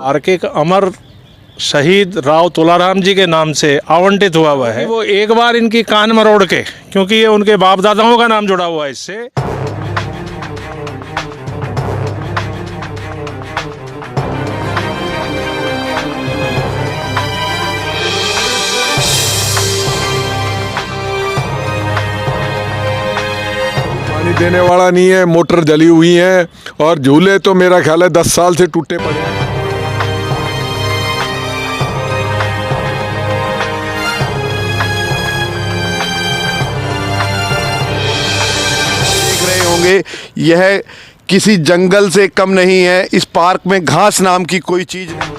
Park एक अमर शहीद राव तुलाराम जी के नाम से आवंटित हुआ है। वो एक बार इनकी कान मरोड़ के, क्योंकि ये उनके बाप दादाओं का नाम जुड़ा हुआ है इससे। पानी देने वाला नहीं है, मोटर जली हुई है और झूले तो मेरा ख्याल है 10 साल से टूटे पड़े हैं। देख रहे होंगे यह किसी जंगल से कम नहीं है। इस पार्क में घास नाम की कोई चीज नहीं।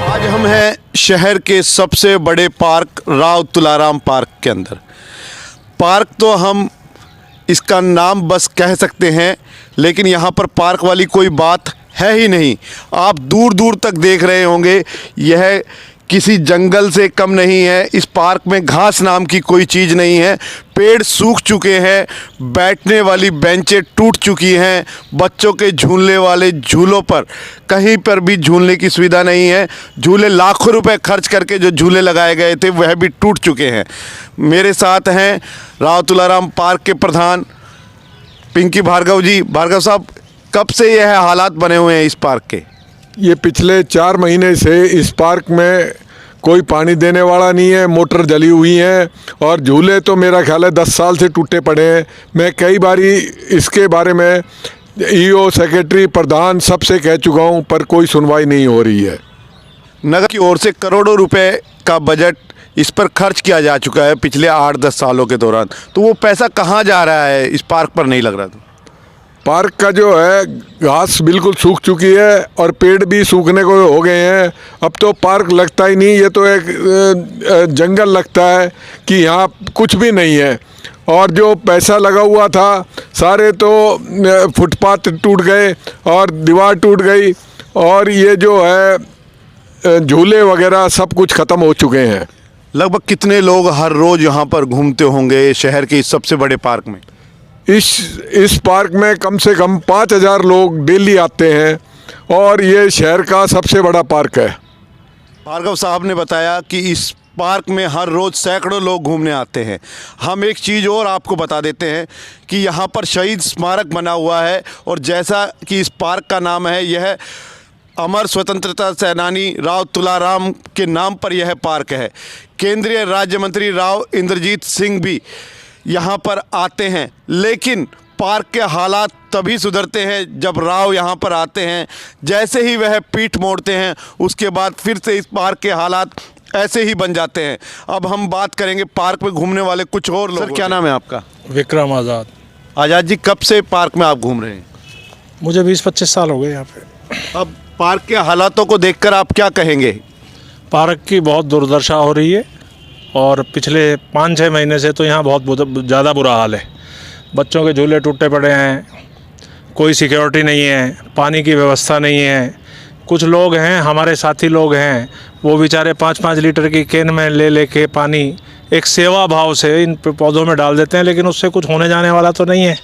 आज हम हैं शहर के सबसे बड़े पार्क राव तुलाराम पार्क के अंदर। पार्क तो हम इसका नाम बस कह सकते हैं, लेकिन यहाँ पर पार्क वाली कोई बात है ही नहीं। आप दूर दूर तक देख रहे होंगे यह किसी जंगल से कम नहीं है। इस पार्क में घास नाम की कोई चीज़ नहीं है। पेड़ सूख चुके हैं, बैठने वाली बेंचें टूट चुकी हैं, बच्चों के झूलने वाले झूलों पर कहीं पर भी झूलने की सुविधा नहीं है। झूले लाखों रुपए खर्च करके जो झूले लगाए गए थे वह भी टूट चुके हैं। मेरे साथ हैं राव तुलाराम पार्क के प्रधान पिंकी भार्गव जी। भार्गव साहब, कब से यह हालात बने हुए हैं इस पार्क के? ये पिछले 4 महीने से इस पार्क में कोई पानी देने वाला नहीं है, मोटर जली हुई है और झूले तो मेरा ख्याल है 10 साल से टूटे पड़े हैं। मैं कई बारी इसके बारे में ईओ, सेक्रेटरी, प्रधान सबसे कह चुका हूँ, पर कोई सुनवाई नहीं हो रही है। नगर की ओर से करोड़ों रुपए का बजट इस पर खर्च किया जा चुका है पिछले 8-10 सालों के दौरान। तो वो पैसा कहाँ जा रहा है? इस पार्क पर नहीं लग रहा था। पार्क का जो है घास बिल्कुल सूख चुकी है और पेड़ भी सूखने को हो गए हैं। अब तो पार्क लगता ही नहीं, ये तो एक जंगल लगता है कि यहाँ कुछ भी नहीं है। और जो पैसा लगा हुआ था सारे तो फुटपाथ टूट गए और दीवार टूट गई और ये जो है झूले वगैरह सब कुछ ख़त्म हो चुके हैं। लगभग कितने लोग हर रोज़ यहाँ पर घूमते होंगे शहर के इस सबसे बड़े पार्क में? इस पार्क में कम से कम 5000 लोग डेली आते हैं और ये शहर का सबसे बड़ा पार्क है। भार्गव साहब ने बताया कि इस पार्क में हर रोज़ सैकड़ों लोग घूमने आते हैं। हम एक चीज़ और आपको बता देते हैं कि यहाँ पर शहीद स्मारक बना हुआ है और जैसा कि इस पार्क का नाम है, यह अमर स्वतंत्रता सेनानी राव तुलाराम के नाम पर यह पार्क है। केंद्रीय राज्य मंत्री राव इंद्रजीत सिंह भी यहाँ पर आते हैं, लेकिन पार्क के हालात तभी सुधरते हैं जब राव यहाँ पर आते हैं। जैसे ही वह पीठ मोड़ते हैं उसके बाद फिर से इस पार्क के हालात ऐसे ही बन जाते हैं। अब हम बात करेंगे पार्क में घूमने वाले कुछ और लोग। सर, क्या नाम है आपका? विक्रम आज़ाद। आज़ाद जी, कब से पार्क में आप घूम रहे हैं? मुझे 20-25 साल हो गए यहाँ पे। अब पार्क के हालातों को देखकर आप क्या कहेंगे? पार्क की बहुत दुर्दशा हो रही है और पिछले 5-6 महीने से तो यहाँ बहुत ज़्यादा बुरा हाल है। बच्चों के झूले टूटे पड़े हैं, कोई सिक्योरिटी नहीं है, पानी की व्यवस्था नहीं है। कुछ लोग हैं, हमारे साथी लोग हैं, वो बेचारे 5-5 लीटर की कैन में ले लेके पानी एक सेवा भाव से इन पौधों में डाल देते हैं, लेकिन उससे कुछ होने जाने वाला तो नहीं है।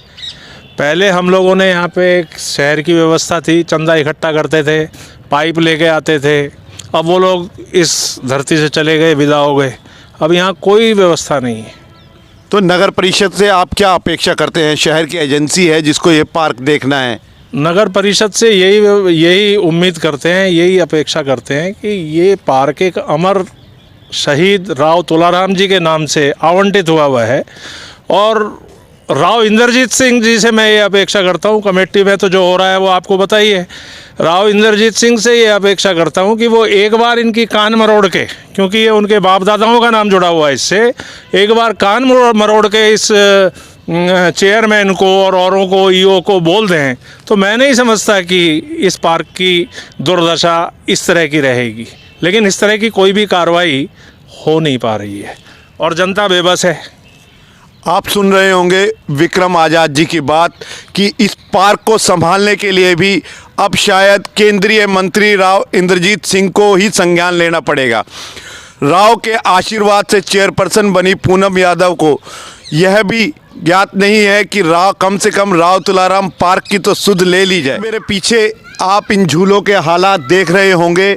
पहले हम लोगों ने यहाँ पे एक शहर की व्यवस्था थी, चंदा इकट्ठा करते थे, पाइप लेके आते थे। अब वो लोग इस धरती से चले गए, विदा हो गए। अब यहाँ कोई व्यवस्था नहीं है। तो नगर परिषद से आप क्या अपेक्षा करते हैं? शहर की एजेंसी है जिसको ये पार्क देखना है। नगर परिषद से यही उम्मीद करते हैं, यही अपेक्षा करते हैं कि ये पार्क एक अमर शहीद राव तुलाराम जी के नाम से आवंटित हुआ है और राव इंद्रजीत सिंह जी से मैं ये अपेक्षा करता हूँ, कमेटी में तो जो हो रहा है वो आपको बताइए। राव इंद्रजीत सिंह से ये अपेक्षा करता हूँ कि वो एक बार इनकी कान मरोड़ के, क्योंकि ये उनके बाप दादाओं का नाम जुड़ा हुआ है इससे, एक बार कान मरोड़ के इस चेयरमैन को और औरों को, ईओ को बोल दें तो मैं नहीं समझता कि इस पार्क की दुर्दशा इस तरह की रहेगी। लेकिन इस तरह की कोई भी कार्रवाई हो नहीं पा रही है और जनता बेबस है। आप सुन रहे होंगे विक्रम आज़ाद जी की बात कि इस पार्क को संभालने के लिए भी अब शायद केंद्रीय मंत्री राव इंद्रजीत सिंह को ही संज्ञान लेना पड़ेगा। राव के आशीर्वाद से चेयरपर्सन बनी पूनम यादव को यह भी ज्ञात नहीं है कि राव कम से कम राव तुलाराम पार्क की तो सुध ले ली जाए। मेरे पीछे आप इन झूलों के हालात देख रहे होंगे।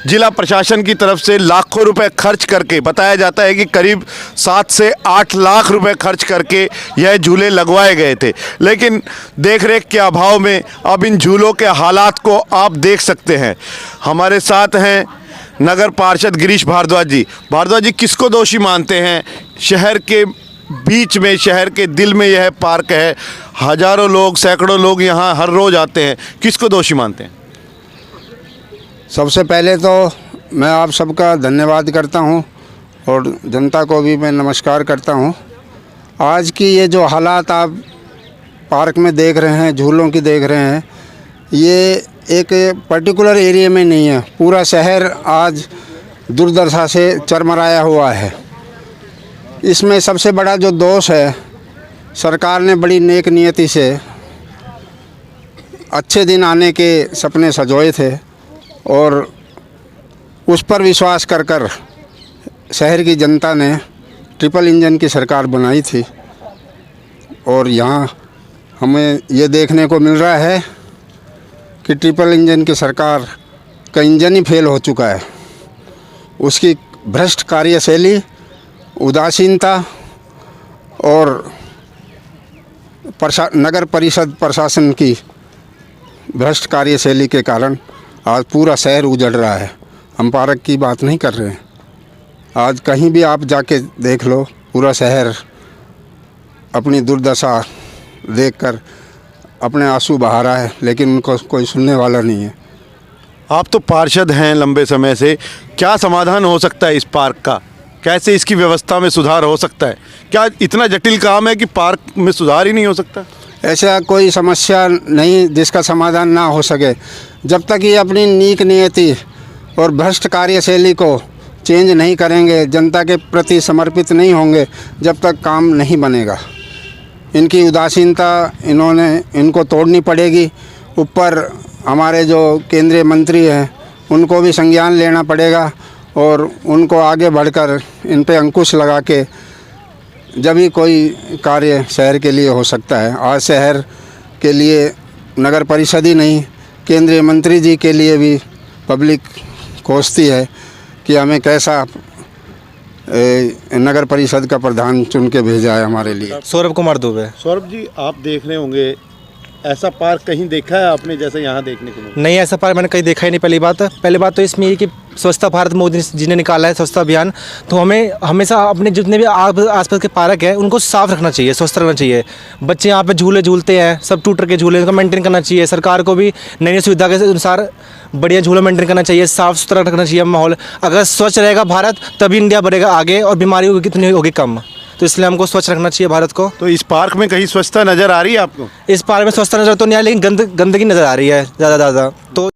जिला प्रशासन की तरफ से लाखों रुपए खर्च करके, बताया जाता है कि करीब 7 से 8 लाख रुपए खर्च करके यह झूले लगवाए गए थे, लेकिन देखरेख के अभाव में अब इन झूलों के हालात को आप देख सकते हैं। हमारे साथ हैं नगर पार्षद गिरीश भारद्वाज जी। भारद्वाज जी, किसको दोषी मानते हैं? शहर के बीच में, शहर के दिल में यह पार्क है, हजारों लोग, सैकड़ों लोग यहाँ हर रोज़ आते हैं, किसको दोषी मानते हैं? सबसे पहले तो मैं आप सबका धन्यवाद करता हूं और जनता को भी मैं नमस्कार करता हूं। आज की ये जो हालात आप पार्क में देख रहे हैं, झूलों की देख रहे हैं, ये एक पर्टिकुलर एरिया में नहीं है, पूरा शहर आज दुर्दशा से चरमराया हुआ है। इसमें सबसे बड़ा जो दोष है, सरकार ने बड़ी नेक नियति से अच्छे दिन आने के सपने सजोए थे और उस पर विश्वास कर शहर की जनता ने ट्रिपल इंजन की सरकार बनाई थी। और यहाँ हमें ये देखने को मिल रहा है कि ट्रिपल इंजन की सरकार का इंजन ही फेल हो चुका है। उसकी भ्रष्ट कार्यशैली, उदासीनता और नगर परिषद प्रशासन की भ्रष्ट कार्यशैली के कारण आज पूरा शहर उजड़ रहा है। हम पार्क की बात नहीं कर रहे हैं, आज कहीं भी आप जाके देख लो, पूरा शहर अपनी दुर्दशा देखकर अपने आंसू बहा रहा है, लेकिन उनको कोई सुनने वाला नहीं है। आप तो पार्षद हैं लंबे समय से, क्या समाधान हो सकता है इस पार्क का? कैसे इसकी व्यवस्था में सुधार हो सकता है? क्या इतना जटिल काम है कि पार्क में सुधार ही नहीं हो सकता? ऐसा कोई समस्या नहीं जिसका समाधान ना हो सके। जब तक ये अपनी नीक नियति और भ्रष्ट कार्यशैली को चेंज नहीं करेंगे, जनता के प्रति समर्पित नहीं होंगे, जब तक काम नहीं बनेगा। इनकी उदासीनता इनको तोड़नी पड़ेगी। ऊपर हमारे जो केंद्रीय मंत्री हैं उनको भी संज्ञान लेना पड़ेगा और उनको आगे बढ़कर इन पे अंकुश लगा के जब ही कोई कार्य शहर के लिए हो सकता है। आज शहर के लिए नगर परिषद ही नहीं, केंद्रीय मंत्री जी के लिए भी पब्लिक कोसती है कि हमें कैसा नगर परिषद का प्रधान चुन के भेजा है हमारे लिए। सौरभ कुमार दुबे। सौरभ जी, आप देख रहे होंगे, ऐसा पार्क कहीं देखा है आपने जैसे यहाँ देखने को मिला? नहीं, ऐसा पार्क मैंने कहीं देखा ही नहीं। पहली बात तो इसमें ये कि स्वच्छता भारत मोदी जी ने निकाला है स्वच्छता अभियान, तो हमें हमेशा अपने जितने भी आसपास के पार्क है उनको साफ़ रखना चाहिए, स्वस्थ रखना चाहिए। बच्चे यहाँ पे झूले झूलते हैं, सब टूट के झूले, उनको मेंटेन करना चाहिए। सरकार को भी नई नई सुविधा के अनुसार बढ़िया झूला मेंटेन करना चाहिए, साफ़ सुथरा रखना चाहिए माहौल। अगर स्वच्छ रहेगा भारत तभी इंडिया बढ़ेगा आगे और बीमारी होगी कितनी होगी कम। तो इसलिए हमको स्वच्छ रखना चाहिए भारत को। तो इस पार्क में कहीं स्वच्छता नज़र आ रही है आपको? इस पार्क में स्वच्छता नज़र तो नहीं आ रही, लेकिन गंदगी नज़र आ रही है ज़्यादा तो